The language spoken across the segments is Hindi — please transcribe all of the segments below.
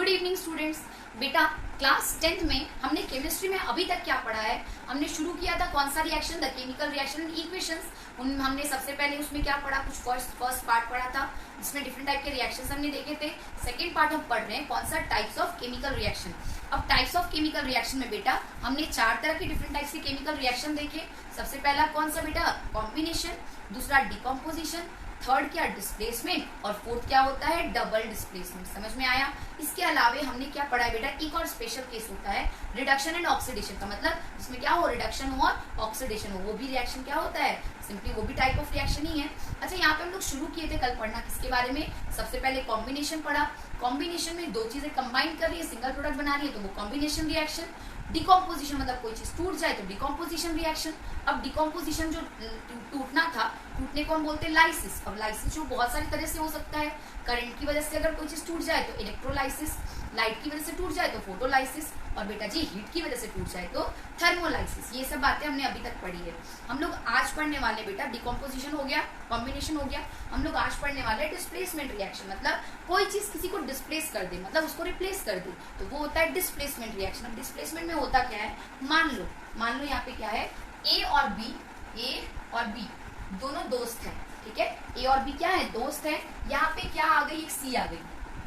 Good evening students. बेटा क्लास 10th में हमने केमिस्ट्री में अभी तक क्या पढ़ा है? हमने शुरू किया था कौन सा reaction, the chemical reaction and equations. हमने सबसे पहले उसमें क्या पढ़ा, कुछ फर्स्ट पार्ट पढ़ा था जिसमें डिफरेंट टाइप के रिएक्शंस हमने देखे थे। सेकंड पार्ट हम पढ़ रहे हैं कौन सा, टाइप्स ऑफ केमिकल रिएक्शन। अब टाइप्स ऑफ केमिकल रिएक्शन में बेटा हमने 4 तरह के डिफरेंट टाइप्स के केमिकल रिएक्शन देखे। सबसे पहला कौन सा बेटा, कॉम्बिनेशन, दूसरा डिकम्पोजिशन, थर्ड क्या डिस्प्लेसमेंट और फोर्थ क्या होता है, डबल डिस्प्लेसमेंट। समझ में आया? इसके अलावा हमने क्या पढ़ा है बेटा, एक और स्पेशल केस होता है रिडक्शन एंड ऑक्सीडेशन का, मतलब जिसमें क्या हो, रिडक्शन हो और ऑक्सीडेशन हो, वो भी रिएक्शन क्या होता है, सिंपली वो भी टाइप ऑफ रिएक्शन ही है। अच्छा, यहाँ पे हम लोग शुरू किए थे कल पढ़ना किसके बारे में, सबसे पहले कॉम्बिनेशन पढ़ा। कॉम्बिनेशन में दो चीजें कंबाइन कर रही है, सिंगल प्रोडक्ट बना रही है, तो वो कॉम्बिनेशन रिएक्शन। डिकम्पोजिशन मतलब कोई चीज टूट जाए तो डिकम्पोजिशन रिएक्शन। अब डिकम्पोजिशन जो टूटना था, टूटने को हम बोलते हैं लाइसिस। अब लाइसिस जो बहुत सारी तरह से हो सकता है, करंट की वजह से अगर कोई चीज टूट जाए तो इलेक्ट्रोलाइसिस, लाइट की वजह से टूट जाए तो फोटोलाइसिस, और बेटा जी हीट की वजह से टूट जाए तो थर्मोलाइसिस। ये सब बातें हमने अभी तक पढ़ी है। हम लोग आज पढ़ने वाले बेटा डिकम्पोजिशन हो गया, कॉम्बिनेशन हो गया, हम लोग आज पढ़ने वाले डिस्प्लेसमेंट रिएक्शन। मतलब कोई चीज किसी को डिस्प्लेस कर दे, मतलब उसको रिप्लेस कर दे, तो वो होता है डिस्प्लेसमेंट रिएक्शन। अब डिस्प्लेसमेंट में होता क्या है, मान लो यहाँ पे क्या है, ए और बी दोनों दोस्त हैं, ठीक है। ए और बी क्या है, दोस्त है। यहाँ पे क्या आ गई, एक सी आ गई,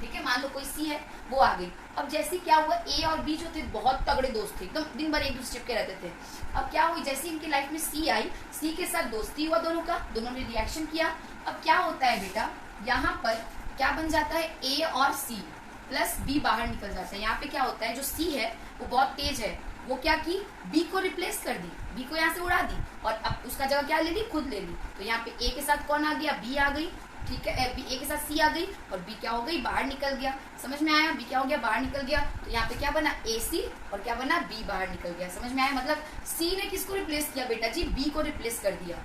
ठीक है। मान लो कोई सी है, वो आ गई। अब जैसे क्या हुआ, ए और बी जो थे बहुत तगड़े दोस्त थे, एकदम दिन भर एक दूसरे चिपके रहते थे। अब क्या हुई, जैसे इनकी लाइफ में सी आई, सी के साथ दोस्ती हुआ दोनों का, दोनों ने रिएक्शन किया। अब क्या होता है बेटा, यहाँ पर क्या बन जाता है, ए और सी प्लस बी बाहर निकल जाता है। यहाँ पे क्या होता है, जो सी है वो बहुत तेज है, वो क्या की, बी को रिप्लेस कर दी, बी को यहाँ से उड़ा दी, और अब उसका जगह क्या ले ली, खुद ले ली। तो यहाँ पे ए के साथ कौन आ गया, बी आ गई, ठीक है। ए के साथ सी आ गई और बी क्या हो गई, बाहर निकल गया। समझ में आया? बी क्या हो गया, बाहर निकल गया। तो यहाँ पे क्या बना, ए सी, और क्या बना, बी बाहर निकल गया। समझ में आया? मतलब सी ने किसको रिप्लेस किया बेटा जी, बी को रिप्लेस कर दिया।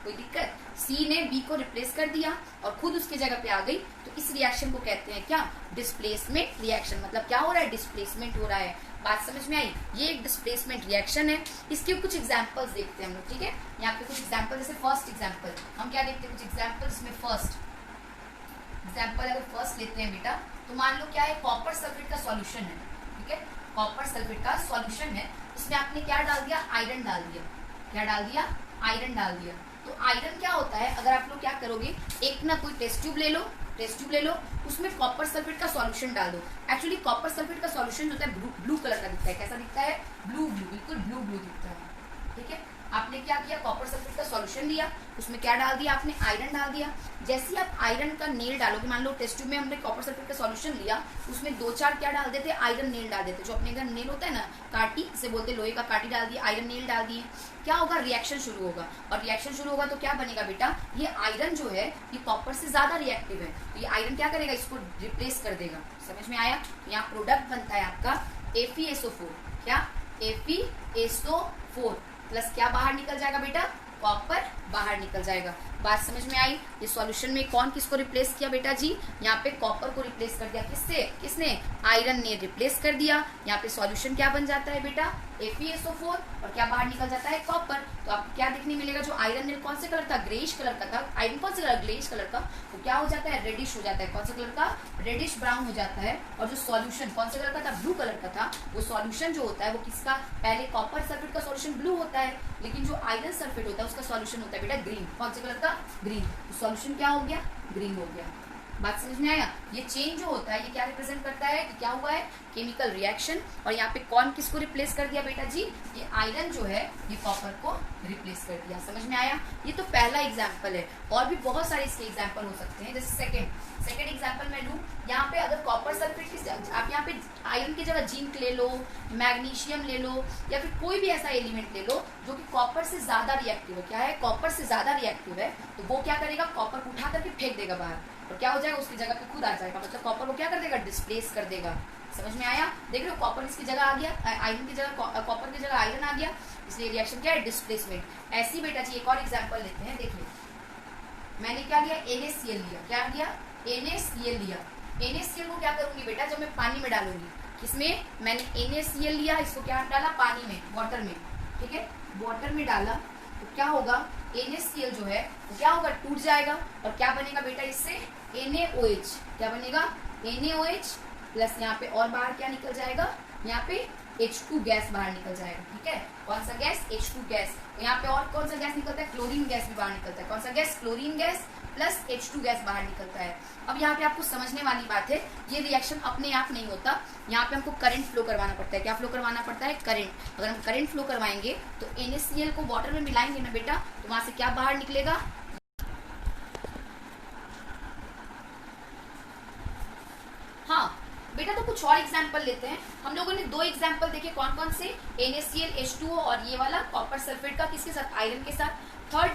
कोई दिक्कत, सी ने बी को रिप्लेस कर दिया और खुद उसके जगह पे आ गई। तो इस रिएक्शन को कहते हैं क्या, डिस्प्लेसमेंट रिएक्शन। मतलब क्या हो रहा है, डिस्प्लेसमेंट हो रहा है। बात समझ में आई? ये एक डिस्प्लेसमेंट रिएक्शन है। इसके कुछ एग्जांपल्स देखते हैं हम लोग, ठीक है। यहाँ पे कुछ एग्जांपल, जैसे फर्स्ट एग्जांपल हम क्या देखते हैं, कुछ एग्जांपल्स में फर्स्ट एग्जांपल अगर फर्स्ट लेते हैं बेटा, तो मान लो क्या है, कॉपर सल्फेट का सॉल्यूशन है, ठीक है। कॉपर सल्फेट का सॉल्यूशन है, इसमें आपने क्या डाल दिया, आयरन डाल दिया। क्या डाल दिया, आयरन डाल दिया। तो आयरन क्या होता है, अगर आप लोग क्या करोगे, एक ना कोई टेस्ट ट्यूब ले लो, उसमें कॉपर सल्फेट का सॉल्यूशन डाल दो। एक्चुअली कॉपर सल्फेट का सॉल्यूशन होता है ब्लू कलर का दिखता है। कैसा दिखता है, ब्लू, बिल्कुल ब्लू दिखता है, ठीक है। आपने क्या किया, कॉपर सल्फेट का सॉल्यूशन लिया, उसमें क्या डाल दिया आपने, आयरन डाल दिया। जैसे ही आप आयरन का नेल डालोगे, मान लो टेस्ट ट्यूब में हमने कॉपर सल्फेट का सॉल्यूशन लिया, उसमें 2-4 क्या डाल देते, आयरन नेल डाल देते। जो अपने घर नेल होता है ना, काटी से बोलते, लोहे का काटी डाल दिया, आयरन नेल डाल दिए। क्या होगा, रिएक्शन शुरू होगा, और रिएक्शन शुरू होगा तो क्या बनेगा बेटा, ये आयरन जो है ये कॉपर से ज्यादा रिएक्टिव है, तो ये आयरन क्या करेगा, इसको रिप्लेस कर देगा। समझ में आया? यहाँ प्रोडक्ट बनता है आपका FeSO4। क्या, FeSO4 प्लस क्या बाहर निकल जाएगा बेटा, कॉपर बाहर निकल जाएगा। बात समझ में आई? ये सॉल्यूशन में कौन किसको रिप्लेस किया बेटा जी, यहाँ पे कॉपर को रिप्लेस कर दिया। किसने, आयरन ने रिप्लेस कर दिया। यहाँ पे सॉल्यूशन क्या बन जाता है बेटा, FeSO4, और क्या बाहर निकल जाता है, कॉपर। तो आपको क्या देखने मिलेगा, जो आयरन नेल कौन से कलर था, ग्रेइश कलर का था। आयरन कौन से कलर, ग्रेइश कलर का, तो क्या हो जाता है, रेडिश हो जाता है। कौन से कलर का, रेडिश ब्राउन हो जाता है। और जो सॉल्यूशन कौन से कलर का था, ब्लू कलर का था। वो सॉल्यूशन जो होता है वो किसका, पहले कॉपर सल्फेट का सॉल्यूशन ब्लू होता है, लेकिन जो आयरन सल्फेट होता है उसका सॉल्यूशन होता है बेटा ग्रीन। कौन से कलर का, ग्रीन। सॉल्यूशन क्या हो गया, ग्रीन हो गया। बात समझ में आया? ये चेंज जो होता है ये क्या रिप्रेजेंट करता है कि क्या हुआ है, केमिकल रिएक्शन। और यहाँ पे कौन किसको रिप्लेस कर दिया बेटा जी, ये आयरन जो है ये कॉपर को रिप्लेस कर दिया। समझ में आया? ये तो पहला एग्जांपल है, और भी बहुत सारे इसके एग्जांपल हो सकते हैं। जैसे सेकंड एग्जांपल मैं लूँ, यहाँ पे अगर कॉपर सल्फेट की, आप यहाँ पे आयरन की जगह जिंक ले लो, मैग्नीशियम ले लो, या फिर कोई भी ऐसा एलिमेंट ले लो जो कि कॉपर से ज्यादा रिएक्टिव है। क्या है, कॉपर से ज्यादा रिएक्टिव है, तो वो क्या करेगा, कॉपर को उठा करके फेंक देगा बाहर, और क्या हो जाएगा, उसकी जगह पे खुद आ जाएगा। मतलब कॉपर को क्या कर देगा, डिस्प्लेस कर देगा। समझ में आया? देख रहे हो, कॉपर इसकी जगह आ गया, आयरन की जगह, कॉपर की जगह आयरन आ गया, इसलिए रिएक्शन क्या है, डिस्प्लेसमेंट। ऐसी बेटा जी एक और एग्जांपल लेते हैं। देखिए मैंने क्या लिया, NaCl लिया। क्या लिया, NaCl लिया। NaCl को क्या करूंगी बेटा, जब मैं पानी में डालूंगी, किसमें, मैंने NaCl लिया, इसको क्या डाला, पानी में, वाटर में, ठीक है। वाटर में डाला तो क्या होगा, NaCl जो है वो क्या होगा, टूट जाएगा, और क्या बनेगा बेटा, इससे NaOH। क्या बनेगा, NaOH प्लस यहाँ पे और बाहर क्या निकल जाएगा, यहाँ पे H2 गैस बाहर निकल जाएगा। ठीक है, कौन सा गैस, H2 गैस। यहाँ पे और कौन सा गैस निकलता है, क्लोरीन गैस भी बाहर निकलता है। कौन सा gas, chlorine gas plus H2 gas बाहर निकलता है। अब यहाँ पे आपको समझने वाली बात है, ये रिएक्शन अपने आप नहीं होता, यहाँ पे हमको करंट फ्लो करवाना पड़ता है। क्या फ्लो करवाना पड़ता है, करंट। अगर हम करंट फ्लो करवाएंगे तो NaCl को वाटर में मिलाएंगे ना बेटा, तो वहां से क्या बाहर निकलेगा, हाँ बेटा। तो कुछ और एग्जाम्पल लेते हैं। हम लोगों ने 2 एग्जाम्पल देखे, कौन कौन से, NaCl H2O और ये वाला कॉपर सल्फेट का, किसके साथ, आयरन के साथ। थर्ड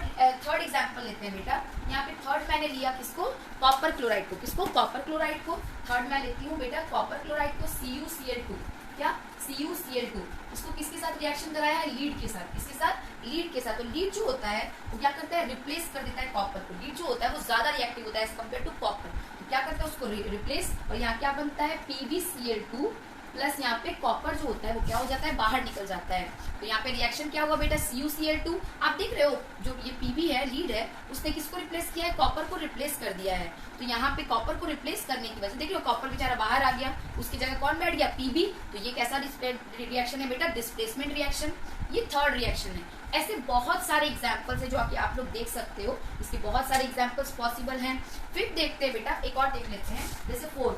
एग्जाम्पल लेते हैं बेटा। यहाँ पे थर्ड मैंने लिया किसको, कॉपर क्लोराइड को। किसको, कॉपर क्लोराइड को। थर्ड मैं लेती हूँ बेटा कॉपर क्लोराइड को, CuCl2। क्या, CuCl2। इसको किसके साथ रिएक्शन कराया है, लीड के साथ। किसके साथ, लीड के साथ। तो लीड जो होता है वो क्या करता है, रिप्लेस कर देता है कॉपर को। लीड जो होता है वो ज्यादा रिएक्टिव होता है एज कम्पेयर टू कॉपर, तो क्या करता है उसको रिप्लेस। और यहाँ क्या बनता है, PbCl2 प्लस यहाँ पे कॉपर जो होता है वो क्या हो जाता है, बाहर निकल जाता है। तो यहाँ पे रिएक्शन क्या हुआ बेटा, CuCl2। आप देख रहे हो जो ये Pb है, लीड है, उसने किसको रिप्लेस किया है, कॉपर को रिप्लेस कर दिया है। तो यहाँ पे कॉपर को रिप्लेस करने की वजह से देख लो कॉपर बेचारा बाहर आ गया, उसकी जगह कौन बैठ गया, Pb। तो ये कैसा रिएक्शन है बेटा, डिस्प्लेसमेंट रिएक्शन। ये थर्ड रिएक्शन है। ऐसे बहुत सारे एग्जाम्पल्स है जो आप लोग देख सकते हो, इसके बहुत सारे एग्जाम्पल्स पॉसिबल हैं। फिर देखते हैं बेटा, एक और देख लेते हैं, जैसे फोर्थ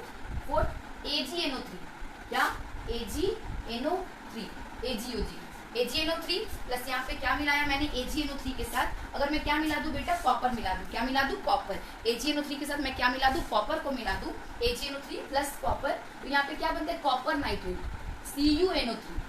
AgNO3। क्या, AgNO3, AgNO3 प्लस यहाँ पे क्या मिलाया मैंने, AgNO3 के साथ अगर मैं क्या मिला दूं बेटा, कॉपर मिला दूं। क्या मिला दूं, कॉपर। AgNO3 के साथ मैं क्या मिला दूं, कॉपर को मिला दूं, AgNO3 प्लस कॉपर। तो यहाँ पे क्या बनता है, कॉपर नाइट्रेट, CuNO3।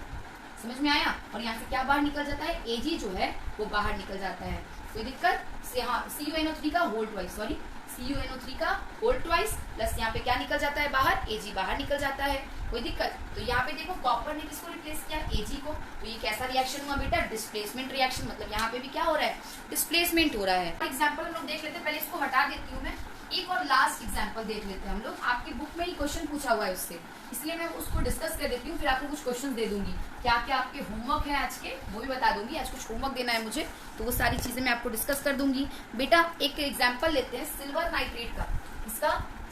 समझ में आया। और यहाँ से क्या बाहर निकल जाता है, Ag जो है वो बाहर निकल जाता है। कोई दिक्कत से, हाँ, CuNO3 का होल ट्वाइस, सॉरी CuNO3 का होल ट्वाइस प्लस यहाँ पे क्या निकल जाता है बाहर, Ag बाहर निकल जाता है। कोई दिक्कत। तो यहाँ पे देखो कॉपर ने किसको रिप्लेस किया, Ag को। तो ये कैसा रिएक्शन हुआ बेटा, डिस्प्लेसमेंट रिएक्शन। मतलब यहाँ पे भी क्या हो रहा है, डिस्प्लेसमेंट हो रहा है। एग्जाम्पल हम लोग देख लेते हैं, पहले इसको हटा देती हूँ मैं। एक और लास्ट एग्जाम्पल देख लेते हैं हम लोग। आपकी बुक में ही क्वेश्चन पूछा हुआ है उससे, इसलिए मैं उसको डिस्कस कर देती हूँ, फिर आपको कुछ क्वेश्चन दे दूंगी। क्या क्या आपके होमवर्क है आज के, वो भी बता दूंगी। आज कुछ होमवर्क देना है मुझे, तो वो सारी चीजें मैं आपको डिस्कस कर दूंगी। बेटा एक एग्जाम्पल लेते हैं सिल्वर नाइट्रेट का। इसका,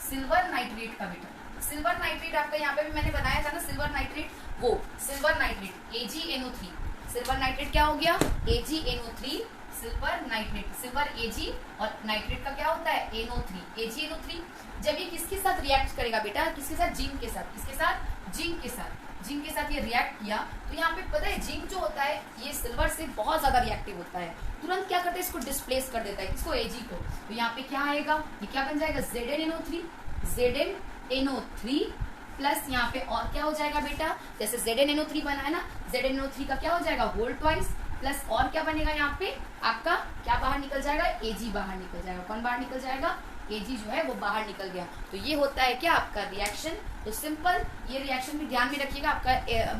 सिल्वर नाइट्रेट का बेटा। सिल्वर नाइट्रेट आपका यहाँ पे भी मैंने बनाया था ना, सिल्वर नाइट्रेट, वो silver nitrate AgNO3। Silver nitrate क्या हो गया, AgNO3, silver nitrate. Silver Ag और नाइट्रेट का क्या होता है, NO3, AgNO3। जब ये किसके साथ रिएक्ट करेगा बेटा, किसके साथ, जिंक के साथ। किसके साथ, जिंक के साथ। जिंक के साथ ये रिएक्ट किया, तो यहाँ पे पता है जिंक जो होता है ये सिल्वर से बहुत ज्यादा रिएक्टिव होता है। तुरंत क्या करता है, इसको डिस्प्लेस कर देता है, इसको Ag को। तो यहाँ पे क्या आएगा, ये क्या बन जाएगा, ZnNO3 प्लस यहाँ पे और क्या हो जाएगा बेटा, जैसे ZnNO3 बना है ना, ZnNO3 का क्या हो जाएगा, होल ट्वाइस प्लस और क्या बनेगा, यहाँ पे आपका क्या बाहर निकल जाएगा, Ag बाहर निकल जाएगा। कौन बाहर निकल जाएगा, Ag जो है वो बाहर निकल गया। तो ये होता है क्या आपका रिएक्शन। तो सिंपल, ये रिएक्शन भी ध्यान में रखिएगा, आपका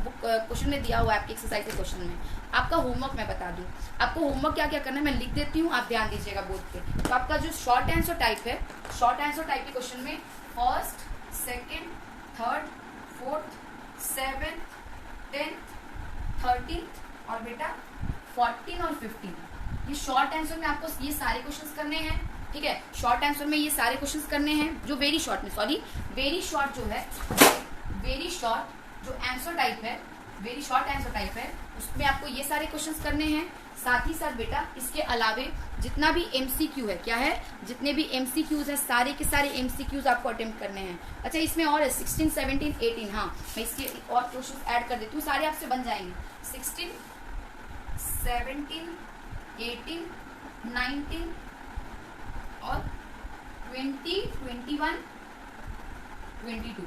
बुक क्वेश्चन में दिया हुआ है, आपके एक्सरसाइज के क्वेश्चन में। आपका होमवर्क मैं बता दूं, आपको होमवर्क क्या क्या करना है मैं लिख देती हूँ, आप ध्यान दीजिएगा बोर्ड पे। तो आपका जो शॉर्ट आंसर टाइप है, शॉर्ट आंसर टाइप के क्वेश्चन में first, second, third, fourth, 7th, 10th, 13th और बेटा 14 और 15, ये शॉर्ट आंसर में आपको ये सारे क्वेश्चंस करने हैं। ठीक है, शॉर्ट आंसर में ये सारे क्वेश्चंस करने हैं, जो वेरी शॉर्ट में, सॉरी वेरी शॉर्ट जो है, वेरी शॉर्ट जो आंसर टाइप है, वेरी शॉर्ट आंसर टाइप है, उसमें आपको ये सारे क्वेश्चंस करने हैं। साथ ही साथ बेटा इसके अलावे जितना भी MCQ है, क्या है, जितने भी MCQs है सारे के सारे MCQs आपको अटेम्प्ट करने हैं। अच्छा इसमें और है 16, 17, 18, हाँ मैं इसके और क्वेश्चन ऐड कर देती हूँ, सारे आपसे बन जाएंगे। 16, 17, 18, 19 और 20, 21, 22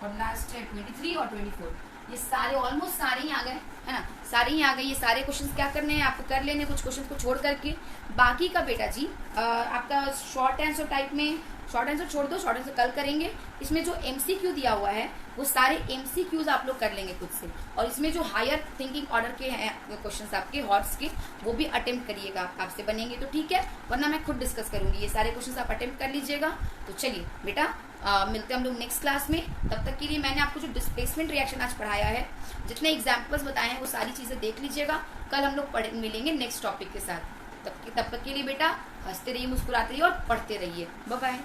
और लास्ट है 23 और 24। ये सारे ऑलमोस्ट सारे ही आ गए, है ना, सारे ही आ गए। ये सारे क्वेश्चंस क्या करने हैं आपको, कर लेने कुछ क्वेश्चंस को छोड़ करके। बाकी का बेटा जी आपका शॉर्ट आंसर टाइप में, शॉर्ट आंसर छोड़ दो, शॉर्ट आंसर कल करेंगे। इसमें जो MCQ दिया हुआ है वो सारे MCQs आप लोग कर लेंगे खुद से, और इसमें जो हायर थिंकिंग ऑर्डर के हैं क्वेश्चंस आपके हॉट्स के, वो भी अटेम्प्ट करिएगा, आपसे बनेंगे तो ठीक है, वरना मैं खुद डिस्कस करूंगी। ये सारे क्वेश्चंस आप अटेम्प्ट कर लीजिएगा। तो चलिए बेटा मिलते हैं हम लोग नेक्स्ट क्लास में। तब तक के लिए मैंने आपको जो डिस्प्लेसमेंट रिएक्शन आज पढ़ाया है, जितने एग्जाम्पल्स बताए हैं वो सारी चीजें देख लीजिएगा। कल हम लोग मिलेंगे नेक्स्ट टॉपिक के साथ। तब तक के लिए बेटा हंसते रहिए, मुस्कुराते रहिए और पढ़ते रहिए। Bye bye.